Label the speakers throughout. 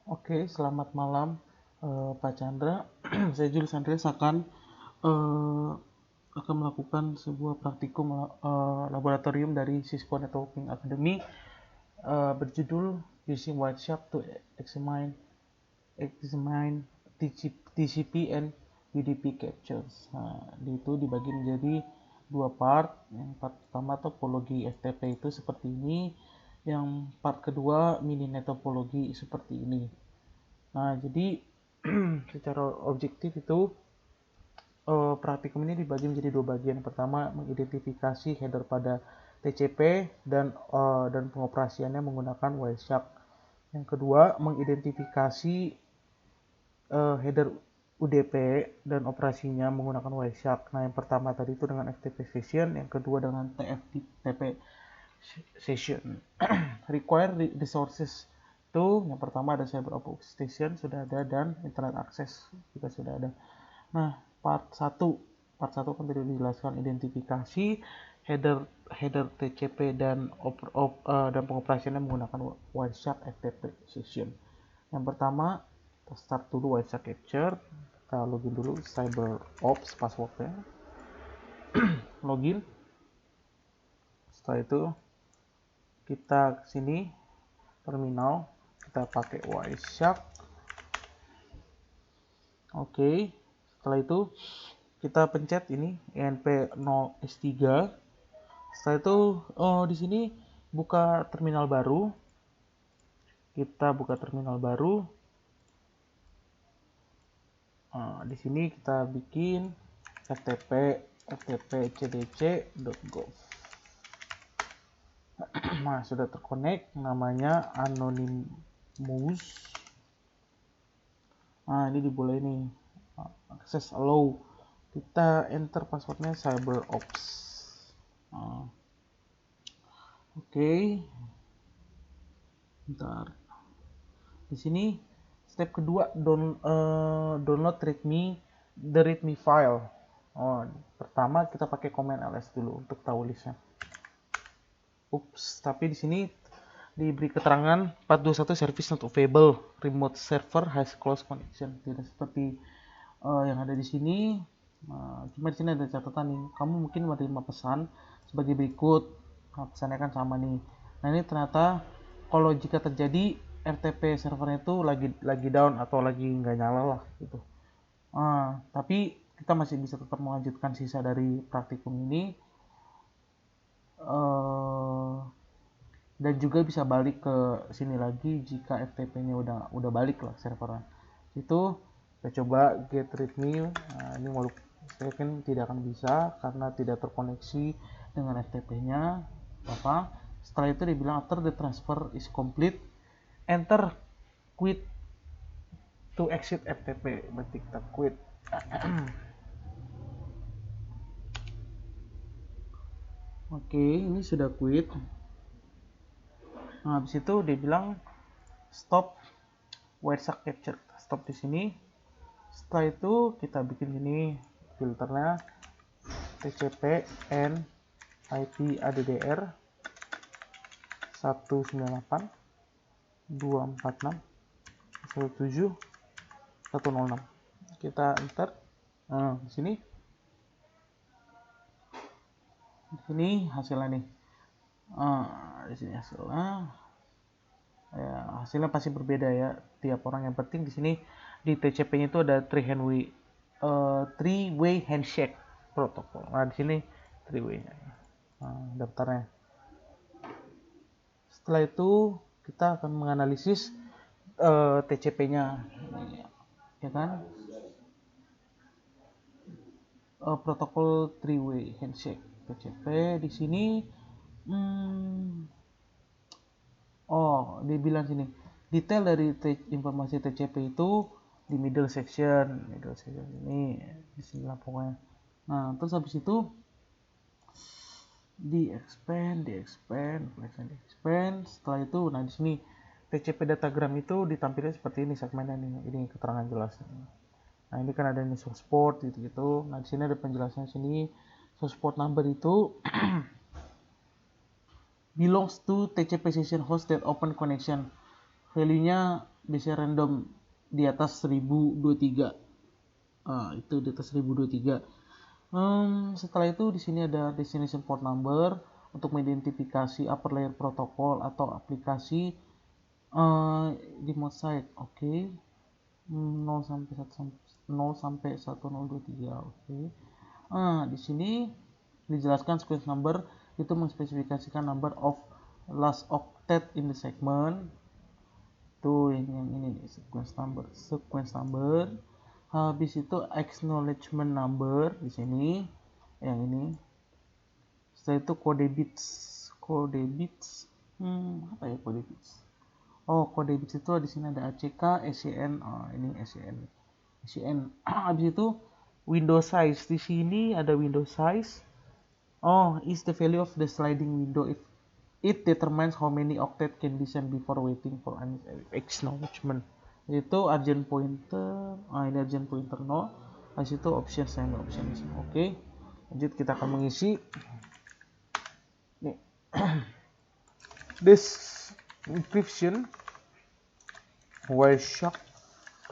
Speaker 1: Oke, selamat malam Pak Chandra. Saya Julius Andreas eh, akan melakukan sebuah praktikum laboratorium dari Cisco Networking Academy berjudul Using Wireshark to examine TCP and UDP captures. Nah, itu dibagi menjadi dua part. Yang part pertama topologi FTP itu seperti ini, yang part kedua mininet topologi seperti ini. Nah, jadi secara objektif itu praktikum ini dibagi menjadi dua bagian. Pertama, mengidentifikasi header pada TCP dan pengoperasiannya menggunakan Wireshark. Yang kedua, mengidentifikasi header UDP dan operasinya menggunakan Wireshark. Nah, yang pertama tadi itu dengan FTP session, yang kedua dengan TFTP session. Require resources itu yang pertama ada cyber optic station sudah ada, dan internet access juga sudah ada. Nah, part 1 kan tadi dijelaskan identifikasi header header TCP dan pengoperasiannya menggunakan Wireshark FTP session. Yang pertama, kita start dulu Wireshark capture. Kita login dulu cyber ops passwordnya. Login. Setelah itu kita kesini terminal, kita pakai Wireshark. Oke, setelah itu kita pencet ini env0s3. Setelah itu di sini buka terminal baru. Kita buka terminal baru. Di sini kita bikin ftp cdc.gov. Nah, sudah terkonek, namanya anonymous. Nah, ini diboleh nih access allow. Kita enter passwordnya cyberops. Oke. Bentar. Di sini step kedua download the readme file. Pertama kita pakai command ls dulu untuk tahu listnya. Tapi di sini diberi keterangan 421 service not available, remote server has close connection. Tidak seperti yang ada di sini. Cuma di sini ada catatan nih, kamu mungkin menerima pesan sebagai berikut. Nah, pesannya kan sama nih. Nah, ini ternyata kalau jika terjadi RTP servernya itu lagi down atau lagi nggak nyala lah gitu. Tapi kita masih bisa tetap melanjutkan sisa dari praktikum ini. Dan juga bisa balik ke sini lagi jika FTP-nya udah balik lah servernya. Itu kita coba get readme. Ini walaupun saya kan tidak akan bisa karena tidak terkoneksi dengan FTP-nya. Setelah itu dibilang after the transfer is complete, enter quit to exit FTP. Berarti kita quit. Oke, ini sudah quit. Nah, habis itu dia bilang stop Wireshark capture. Stop di sini. Setelah itu kita bikin ini filternya TCP and IP ADDR 198 246 17 106. Kita enter. Nah, di sini hasilnya nih. Di sini hasilnya. Ya, hasilnya pasti berbeda ya tiap orang. Yang penting di sini di TCP-nya itu ada three way handshake protokol. Nah, di sini three way. Daftarnya. Setelah itu kita akan menganalisis TCP-nya, ya kan? Protokol three way handshake TCP di sini. Dia bilang sini detail dari informasi TCP itu di middle section ini di sini lah pokoknya. Nah, terus habis itu di expand. Setelah itu, nah di sini TCP datagram itu ditampilkan seperti ini segmennya nih. Ini keterangan jelas. Nah, ini kan ada nih source port gitu. Nah, di sini ada penjelasannya sini. Source port number itu belongs to TCP session host that open connection. Value-nya biasanya random di atas 1023. Itu di atas 1023. Setelah itu di sini ada destination port number untuk mengidentifikasi upper layer protokol atau aplikasi di mode site. Oke. 0 sampai 1023. Oke. Di sini dijelaskan sequence number itu mengspesifikasikan number of last octet in the segment. Tuh yang ini nih, sequence number. Habis itu acknowledgement number di sini yang ini. Setelah itu kode bits apa ya kode bits? Kode bits itu di sini ada ACK, SCN. Ini SCN. Habis itu window size, di sini ada window size. Is the value of the sliding window if it determines how many octet can be sent before waiting for an acknowledgement. Itu urgent pointer. Ini urgent pointer 0. Habis itu options. Oke. Lanjut kita akan mengisi nih. Description Wireshark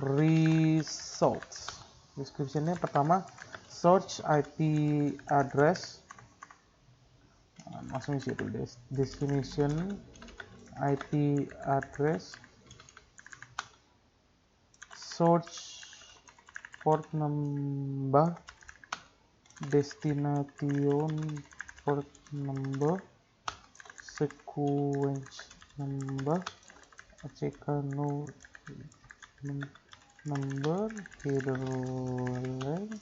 Speaker 1: results. Descriptionnya pertama search IP address. Langsung isi dulu destination IP address, search port number, destination port number, sequence number, ACK no number, header length,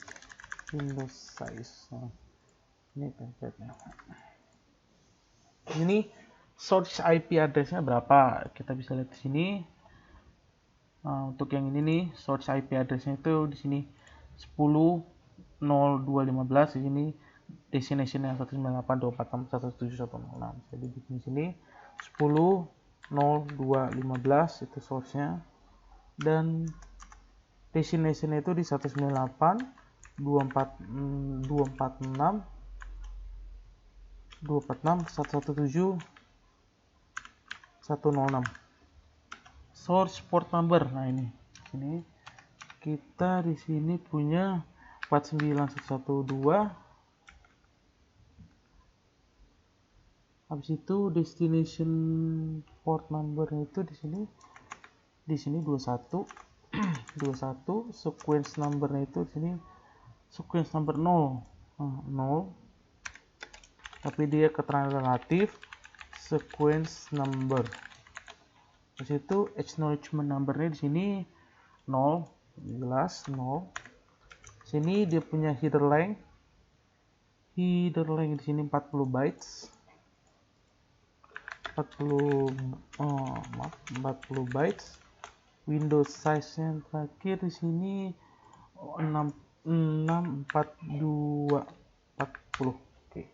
Speaker 1: window size. Ini template-nya. Ini source IP address-nya berapa? Kita bisa lihat di sini. Untuk yang ini nih, source IP address-nya itu di sini 10.0215. Di sini destination-nya 198.246.171.106. Jadi di sini 10.0215 itu source-nya. Dan destination-nya itu di 198.246.117.106. Source port number. Nah ini kita di sini punya 49112. Habis itu destination port number itu di sini 21. Sequence numbernya itu di sini sequence number 0. Tapi dia keterangan relatif sequence number. Di situ acknowledgement numbernya di sini 0, jelas 0. Sini dia punya header length. Header length di sini 40 bytes. 40 bytes. Window size-nya terakhir di sini 64240. Oke.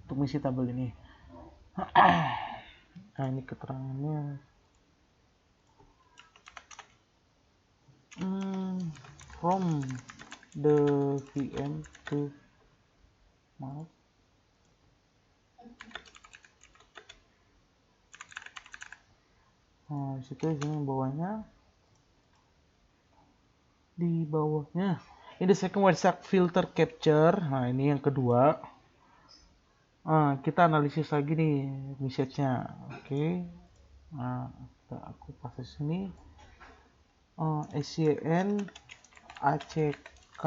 Speaker 1: Untuk mengisi tabel ini. Nah, ini keterangannya. From the VM to situ sini di bawahnya in the second Wireshark filter capture. Nah ini yang kedua. Kita analisis lagi nih message-nya. Oke. Nah aku pasang sini SCN ACK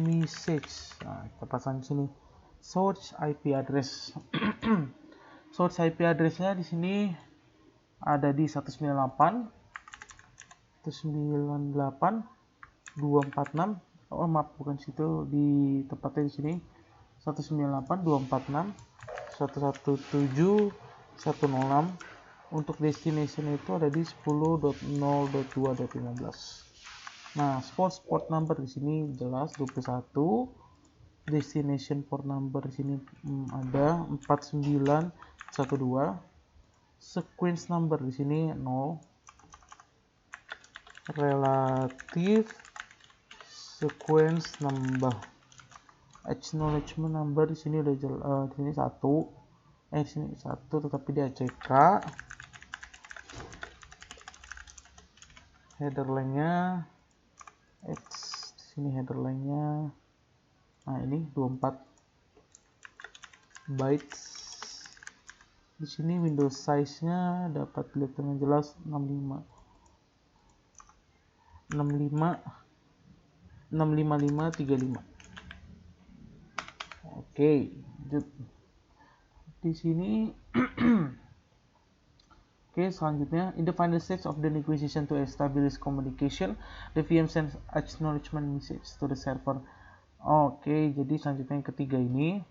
Speaker 1: message. Kita pasang di sini source IP address. Source IP address-nya di sini ada di 198.246. Bukan situ, di tempatnya di sini 198.246.117.106. Untuk destination itu ada di 10.0.2.15. Nah, source port number di sini jelas 21. Destination port number di sini ada 4912. Sequence number di sini 0. Relative sequence number. Acknowledgement number di sini udah di sini 1. Di sini 1 tetapi di ACK. header length-nya di sini header length-nya, nah ini 24 bytes. Di sini window size-nya dapat dilihat dengan jelas 65 65535. Oke, lanjut. Di sini oke, selanjutnya in the final stage of the negotiation to establish communication, the VM sends acknowledgement message to the server. Oke, jadi selanjutnya yang ketiga ini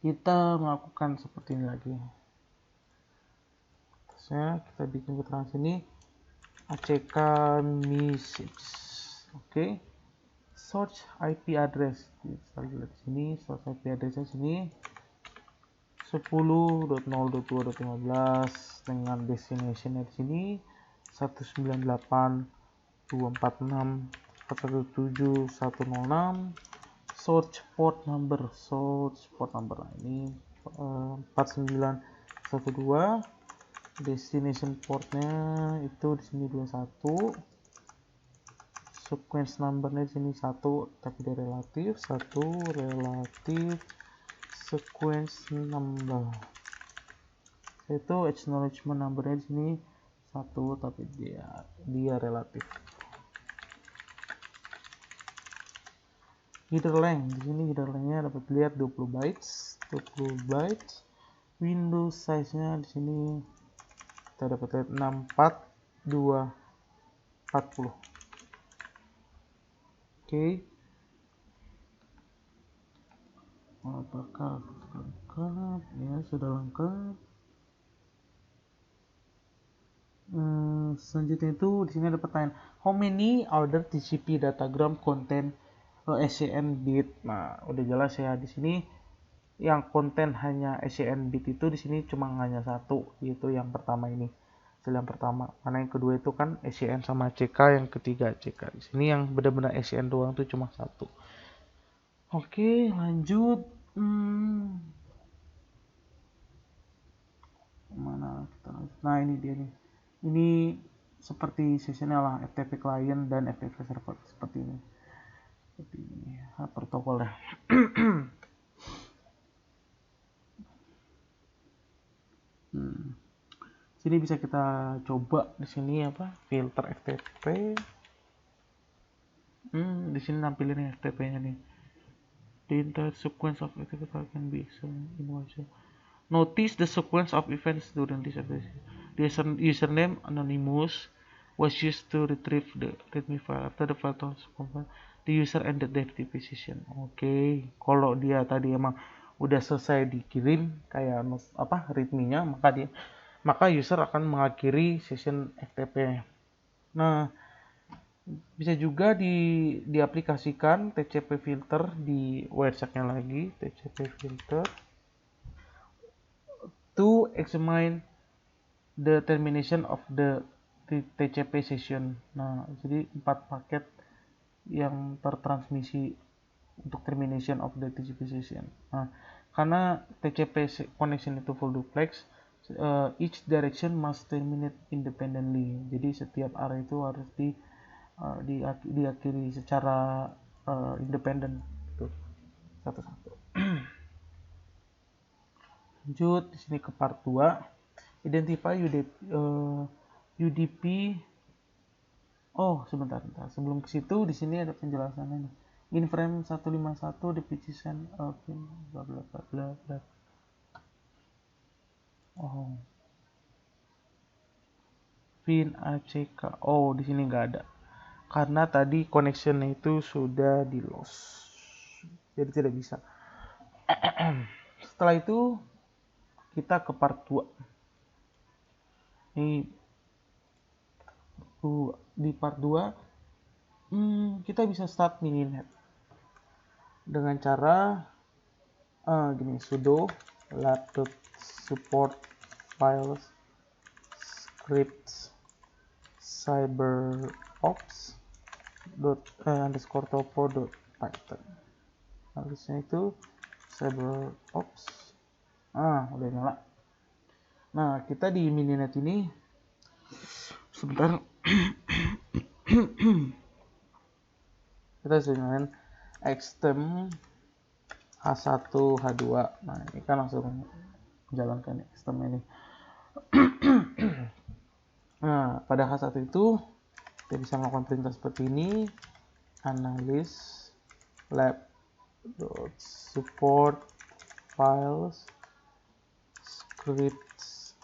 Speaker 1: kita melakukan seperti ini lagi. Kita bikin keterangan sini ACK message. Oke. Source IP address. Kita lihat sini source IP address-nya sini 10.0.2.15 dengan destination-nya di sini 198.246.117.106. Source port number ini 4912. Destination portnya itu di sini 21. Sequence numbernya di sini 1 tapi dia relatif, 1 relatif sequence number. Itu acknowledgement numbernya di sini 1 tapi dia relatif. Header length di sini header length-nya dapat dilihat 20 bytes. Window size-nya di sini kita dapat lihat 64240. Oke. Apakah lengkap? Ya, sudah lengkap. Selanjutnya itu di sini ada pertanyaan, how many other TCP datagram contain SCN bit? Nah, udah jelas ya di sini yang konten hanya SCN bit itu di sini cuma hanya satu, yaitu yang pertama ini. Yang pertama, karena yang kedua itu kan SCN sama CK, yang ketiga CK. Di sini yang benar-benar SCN doang tuh cuma satu. Oke, lanjut. Mana kita? Nah, ini dia nih. Ini seperti sessionnya lah, FTP client dan FTP server seperti ini. Protokolnya. Sini bisa kita coba di sini apa? Filter FTP. Di sini nampilin FTP-nya nih. The entire sequence of FTP can be examined in one shot. Notice the sequence of events during this FTP. The username anonymous was used to retrieve the readme file. After the file transfer, the user ended the FTP session. Oke, kalau dia tadi emang udah selesai dikirim kayak apa readme-nya, maka user akan mengakhiri session FTP. Nah, bisa juga diaplikasikan TCP filter di website-nya lagi, TCP filter to examine the termination of the TCP session. Nah, jadi 4 paket yang tertransmisi untuk termination of the TCP session. Nah, karena TCP connection itu full duplex, each direction must terminate independently. Jadi setiap arah itu harus diakhiri secara independen gitu, satu-satu. Lanjut di sini ke part 2. Identify UDP. Oh, sebentar. Sebelum ke situ di sini ada penjelasannya nih. In frame 151 depreciation bla bla bla bla bla. Oh. Pin ACK. Oh, di sini nggak ada. Karena tadi connection-nya itu sudah di loss. Jadi tidak bisa. Setelah itu kita ke part 2. Ini di part 2 kita bisa start mininet dengan cara gini, sudo laptop support files scripts cyberops underscore topo.python. Harusnya itu cyberops. Udah nyala. Nah, kita di mininet ini sebentar. kita dengan extend H1 H2. Nah ini kan langsung menjalankan extend ini. Nah pada H1 itu kita bisa melakukan perintah seperti ini, analysis lab.support files scripts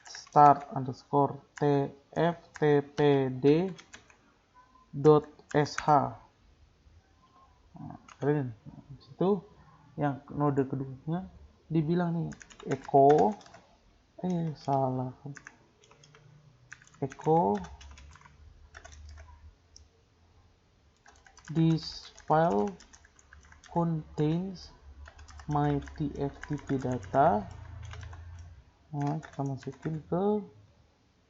Speaker 1: start underscore tftpd.sh. Nah, keren. Itu yang node keduanya dibilang nih echo this file contains my tftp data. Nah, kita masukin ke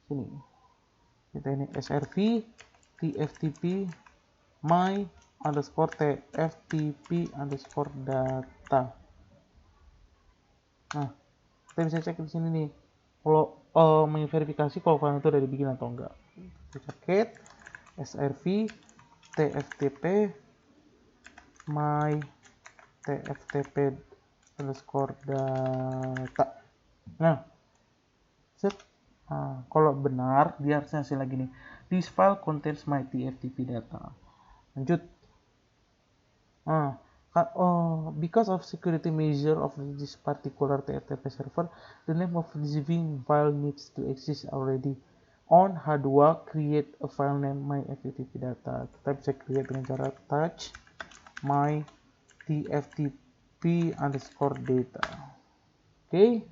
Speaker 1: sini. Kita ini srv tftp my underscore tftp underscore data. Nah, kita bisa cek di sini nih kalau memverifikasi kalau file itu udah dibikin atau enggak. Kita cat srv tftp my tftp underscore data. Nah, set. Nah, kalau benar dia harusnya hasil lagi nih, this file contains my tftp data. Lanjut. Because of security measure of this particular TFTP server, the name of this Vim file needs to exist already. On H2, create a file name my FTP data. Kita bisa create dengan cara touch my tftp underscore data. Oke.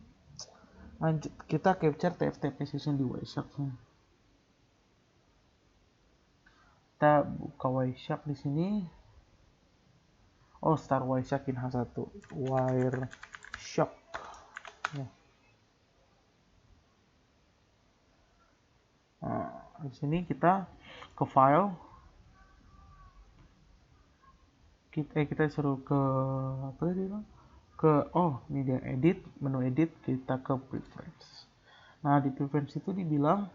Speaker 1: Lanjut, kita capture TFTP session di Wireshark. Kita buka Wireshark di sini. Oh, start Wireshark in H1. Wireshark. Ya. Nah, di sini kita ke file. Kita suruh ke apa tadi bang? Ini dia edit, menu edit, kita ke preference. Nah di preference itu dibilang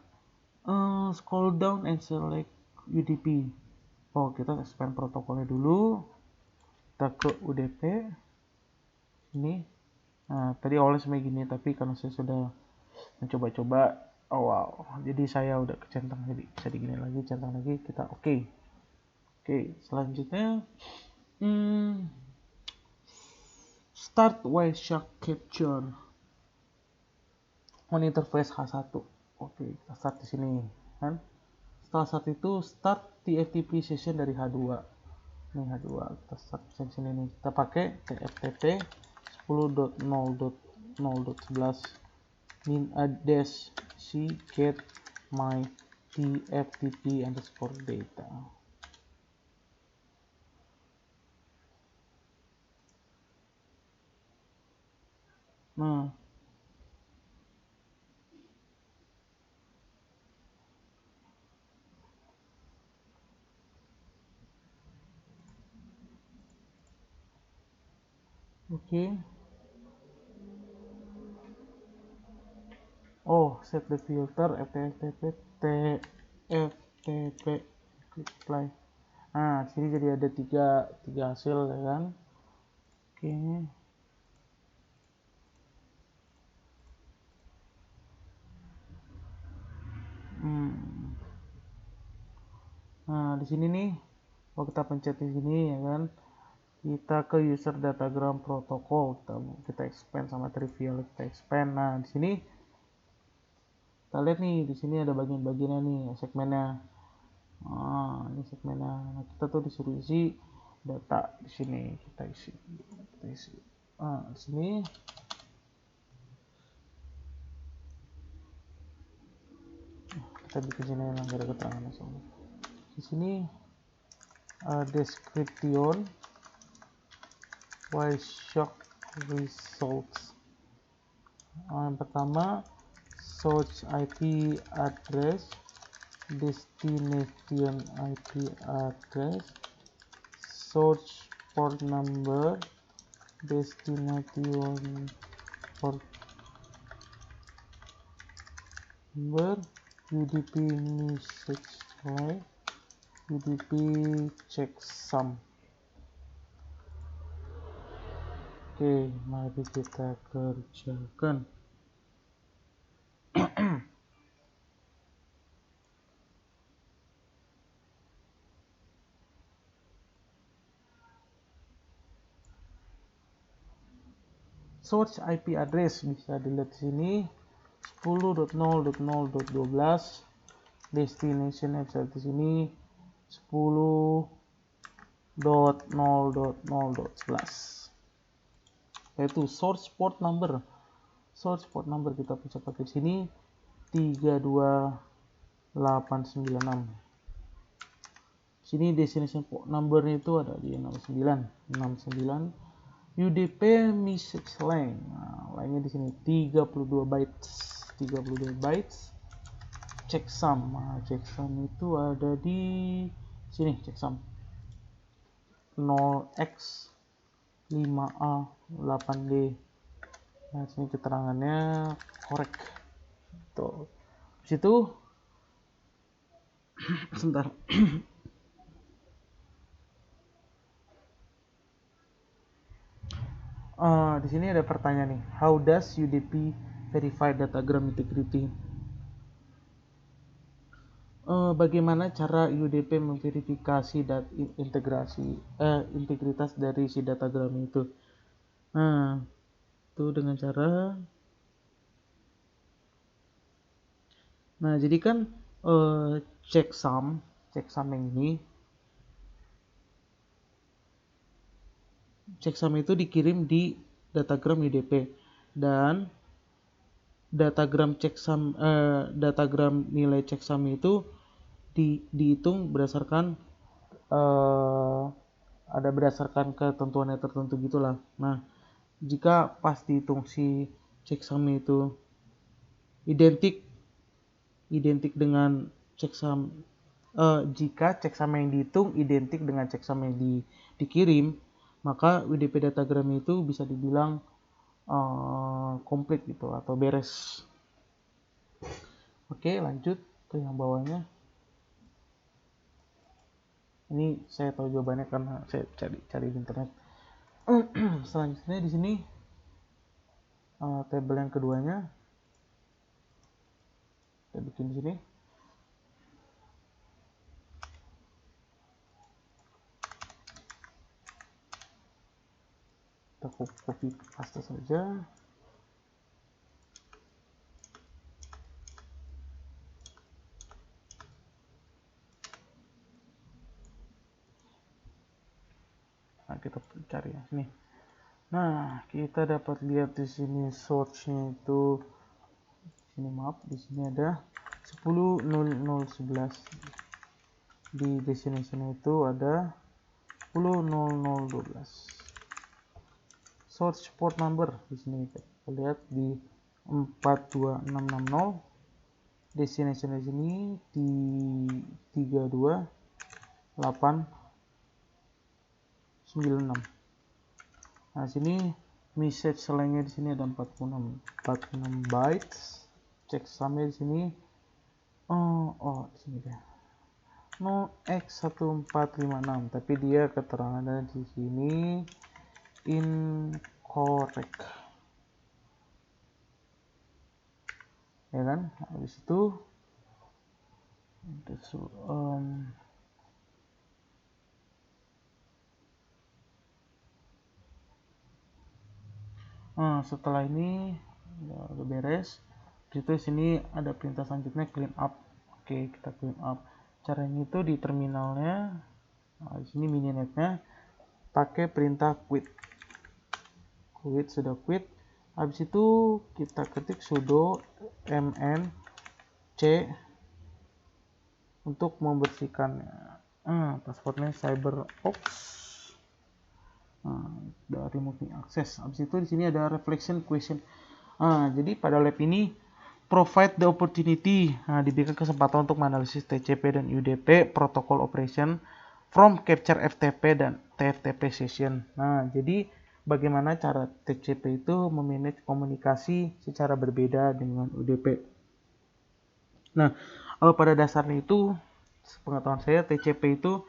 Speaker 1: scroll down and select UDP. Kita expand protokolnya dulu, kita ke UDP ini. Nah tadi awalnya seperti gini, tapi karena saya sudah mencoba-coba awal, jadi saya udah kecentang, jadi bisa digini lagi, centang lagi, kita oke. Selanjutnya start Wireshark capture on interface H1. Kita start di sini kan. Setelah saat itu start TFTP session dari H2. Ini H2, kita start session ini. Kita pakai tftp 10.0.0.11 min dash c get my tftp underscore data. Nah, set the filter ftp tftp apply. Nah, di sini jadi ada tiga hasil ya kan. Nah, di sini nih, kalau kita pencet di sini ya kan, kita ke user datagram protocol, kita expand sama trivial, kita expand. Nah, di sini kita lihat nih, di sini ada bagian-bagiannya nih, segmennya. Ini segmennya. Nah, kita tuh disuruh isi data di sini, kita isi. Di sini kita bikin sini yang ada keterangan langsung. Di sini description Wireshark results. Yang pertama source IP address, destination IP address, source port number, destination port number, UDP message select, UDP checksum. Oke, mari kita kerjakan. Source IP address bisa dilihat di sini 10.0.0.12. Destination bisa di sini 10.0.0.11. Yaitu source port number. Source port number kita bisa pakai di sini 32896. Sini destination port number itu ada di 69. UDP message length. Nah, lainnya di sini 32 bytes. Checksum. Nah, checksum itu ada di sini, checksum 0x 5a 8d. Nah, sini keterangannya korek. Tuh. Situ sebentar. Di sini ada pertanyaan nih. How does UDP verify datagram integrity? Bagaimana cara UDP memverifikasi integritas dari si datagram itu? Nah, itu dengan cara. Nah, jadi kan checksum itu dikirim di datagram UDP, dan datagram nilai checksum itu dihitung berdasarkan berdasarkan ketentuannya tertentu gitulah. Nah, jika pas dihitung si checksum itu identik dengan checksum, jika checksum yang dihitung identik dengan checksum yang dikirim, maka UDP datagram itu bisa dibilang komplit gitu atau beres. Oke, lanjut ke yang bawahnya. Ini saya tahu jawabannya karena saya cari di internet. Selanjutnya di sini tabel yang keduanya kita bikin di sini. Kita copy paste saja. Nah, kita cari ya sini. Nah, kita dapat lihat di sini source-nya itu sini, di sini ada 10.0011. Di destination itu ada 10.0012. Source port number di sini kita lihat di 42660. Destination di sini di 32896. Nah, sini message lengthnya di sini ada 46 bytes. Checksumnya di sini di sini deh 0x1456, tapi dia keterangannya di sini incorrect, ya kan? Habis itu setelah ini ya udah beres. Itu sini ada perintah selanjutnya clean up. Oke, kita clean up. Caranya itu di terminalnya. Nah, di sini mininetnya pakai perintah quit. Sudah quit. Habis itu kita ketik sudo mn c untuk membersihkannya. Passwordnya CyberOx. Dari removing access. Habis itu di sini ada reflection question. Jadi pada lab ini provide the opportunity, diberikan kesempatan untuk menganalisis TCP dan UDP protocol operation from capture FTP dan TFTP session. Nah, jadi bagaimana cara TCP itu memanage komunikasi secara berbeda dengan UDP. Nah, pada dasarnya itu pengetahuan saya TCP itu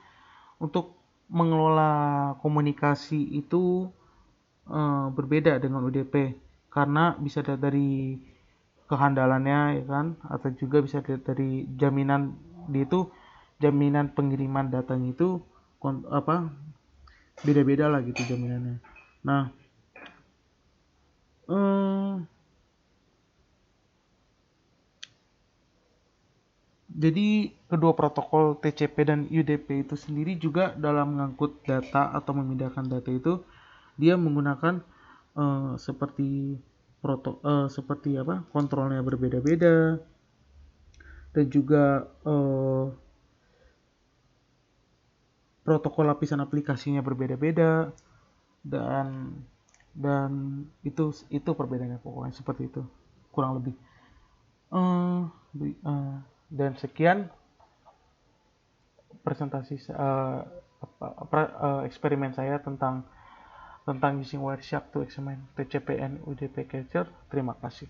Speaker 1: untuk mengelola komunikasi itu berbeda dengan UDP karena bisa dilihat dari kehandalannya ya kan, atau juga bisa dilihat dari jaminan di itu, jaminan pengiriman datanya itu beda-beda lah gitu jaminannya. Nah, eh, jadi kedua protokol TCP dan UDP itu sendiri juga dalam mengangkut data atau memindahkan data itu dia menggunakan seperti apa, kontrolnya berbeda-beda, dan juga protokol lapisan aplikasinya berbeda-beda, dan itu perbedaannya pokoknya seperti itu kurang lebih. Eh, dan sekian presentasi eksperimen saya tentang using Wireshark to examine TCP and UDP capture. Terima kasih.